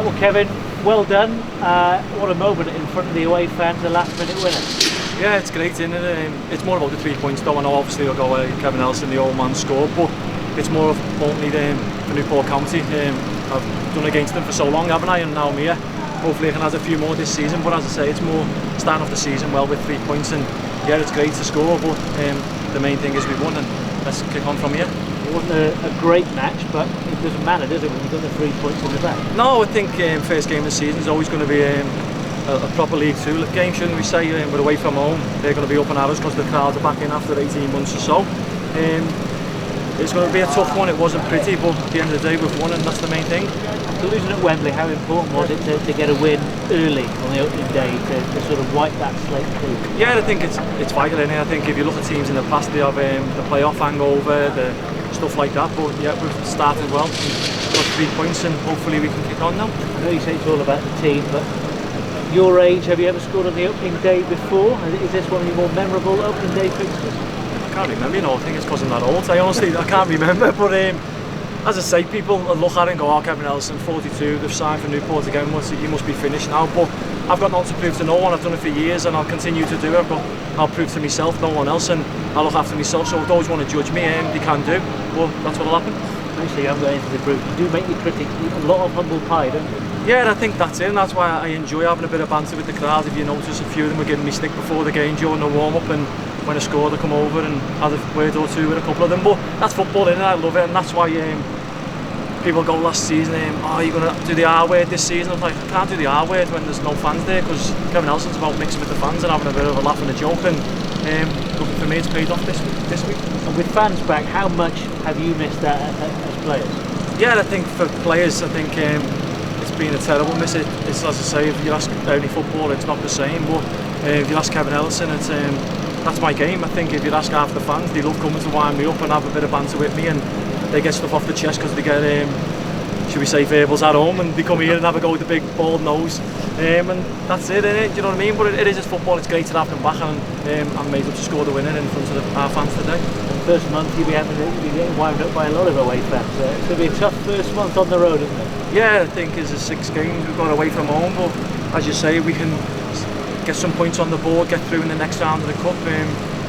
Well, Kevin, well done. What a moment in front of the away fans, a last-minute winner. Yeah, it's great, isn't it? It's more about the 3 points, though. I know obviously we'll go Kevin Ellison, the old man, scored, but it's more importantly for Newport County. I've done against them for so long, haven't I? And now I'm here. Hopefully I can have a few more this season, but as I say, it's more starting off the season well with 3 points, and yeah, it's great to score, but the main thing is we won, and let's kick on from here. It wasn't a great match, but it doesn't matter, does it, when you've got the 3 points in the back? No, I think first game of the season is always going to be a proper League 2 game, shouldn't we say? We're away from home, they're going to be up and at us because the crowds are back in after 18 months or so. It's going to be a tough one. It wasn't pretty, but at the end of the day we've won, and that's the main thing. After losing at Wembley, how important was it to get a win early on the opening day to sort of wipe that slate clean? Yeah, I think it's vital in it. I think if you look at teams in the past, they have the playoff hangover, the stuff like that, but yeah, we've started well, got 3 points, and hopefully we can kick on now. I know you say it's all about the team, but your age, have you ever scored on the opening day before? Is this one of your more memorable opening day fixtures? I can't remember, I think it's because I'm that old. I can't remember, but as I say, people look at it and go, oh, Kevin Ellison, 42, they've signed for Newport again, you must be finished now, but I've got nothing to prove to no one. I've done it for years and I'll continue to do it, but I'll prove to myself, no one else, and I'll look after myself, so if those want to judge me, they can do, well, that's what'll happen. Actually, I'm going into the group. You do make your critics a lot of humble pie, don't you? Yeah, I think that's it, and that's why I enjoy having a bit of banter with the crowd. If you notice, a few of them were giving me stick before the game during the warm-up, and when I scored I come over and had a word or two with a couple of them, but that's football, innit? I love it, and that's why people go last season, oh, you're going to do the R word this season. I'm like, I can't do the R word when there's no fans there, because Kevin Ellison's about mixing with the fans and having a bit of a laugh and a joke, and for me it's paid off this week. And with fans back, how much have you missed that as players? Yeah, I think for players, I think it's been a terrible miss. It's, as I say, if you ask any footballer, it's not the same, but if you ask Kevin Ellison, it's that's my game. I think if you ask half the fans, they love coming to wind me up and have a bit of banter with me, and they get stuff off the chest because they get, should we say, verbals at home, and they come here and have a go with the big bald nose, and that's it, innit? Do you know what I mean? But it is just football. It's great to have them back, and I'm made up to score the winner in front of our fans today. And first month you'll be getting wound up by a lot of away fans. It's going to be a tough first month on the road, isn't it? Yeah, I think it's a 6 games we've got away from home, but as you say, we can get some points on the board, get through in the next round of the cup.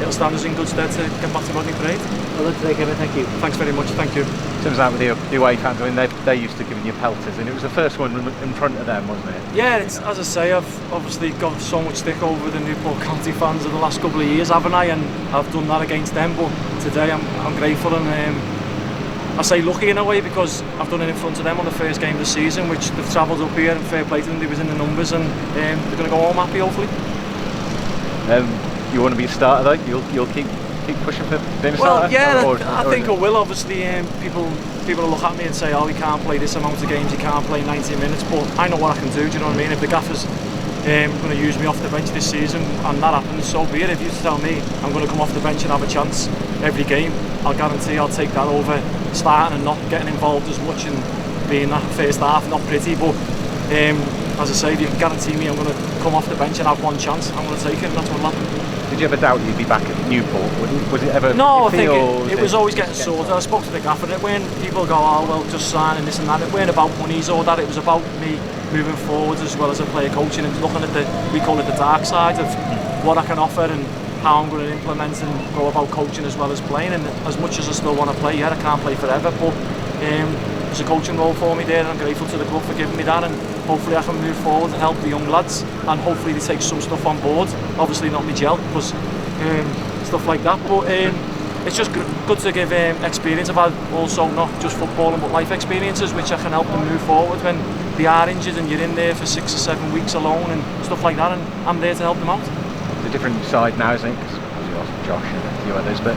It'll stand us in good stead to get back to Rodney Parade. Well, that's today, Kevin. Thank you. Thanks very much. Thank you. Turns out with the away fans, I mean, they're used to giving you pelters, and it was the first one in front of them, wasn't it? Yeah, it's, as I say, I've obviously got so much stick over the Newport County fans of the last couple of years, haven't I? And I've done that against them, but today I'm grateful, and I say lucky in a way, because I've done it in front of them on the first game of the season, which they've travelled up here, and fair play to them, they was in the numbers, and they're going to go home happy, hopefully. You want to be a starter though? You'll keep pushing for being a starter? Well, yeah, I think I will. Obviously, people will look at me and say, oh, he can't play this amount of games, he can't play 90 minutes, but I know what I can do, do you know what I mean? If the gaffer's going to use me off the bench this season, and that happens, so be it. If you tell me I'm going to come off the bench and have a chance every game, I'll guarantee I'll take that over starting and not getting involved as much and being that first half not pretty, but as I say, if you can guarantee me I'm going to come off the bench and have one chance, I'm going to take it, and that's what will happen. Did you ever doubt you'd be back at Newport? Was it ever? No, I think it was always getting sorted. I spoke to the gaffer, and it when people go, oh well, just signing this and that, it weren't about monies or that, it was about me moving forward as well as a player coaching and looking at we call it the dark side of what I can offer and how I'm going to implement and go about coaching as well as playing. And as much as I still want to play, yeah, I can't play forever, but there's a coaching role for me there, and I'm grateful to the club for giving me that, and hopefully I can move forward and help the young lads, and hopefully they take some stuff on board, obviously not my gel, because stuff like that, but it's just good to give experience. I've had also not just footballing but life experiences which I can help them move forward when they are injured and you're in there for 6 or 7 weeks alone and stuff like that, and I'm there to help them out. It's a different side now, isn't it? Because you lost Josh and a few others, but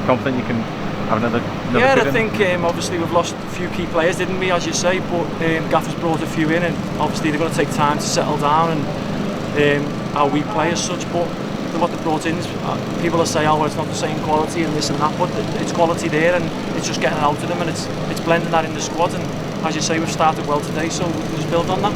confident you can have another yeah, I think obviously we've lost a few key players, didn't we, as you say, but Gaffer's brought a few in, and obviously they're going to take time to settle down and how we play as such, but what they brought in is, people will say, oh well, it's not the same quality and this and that, but it's quality there, and it's just getting it out of them, and it's blending that in the squad, and as you say, we've started well today, so we'll just build on that.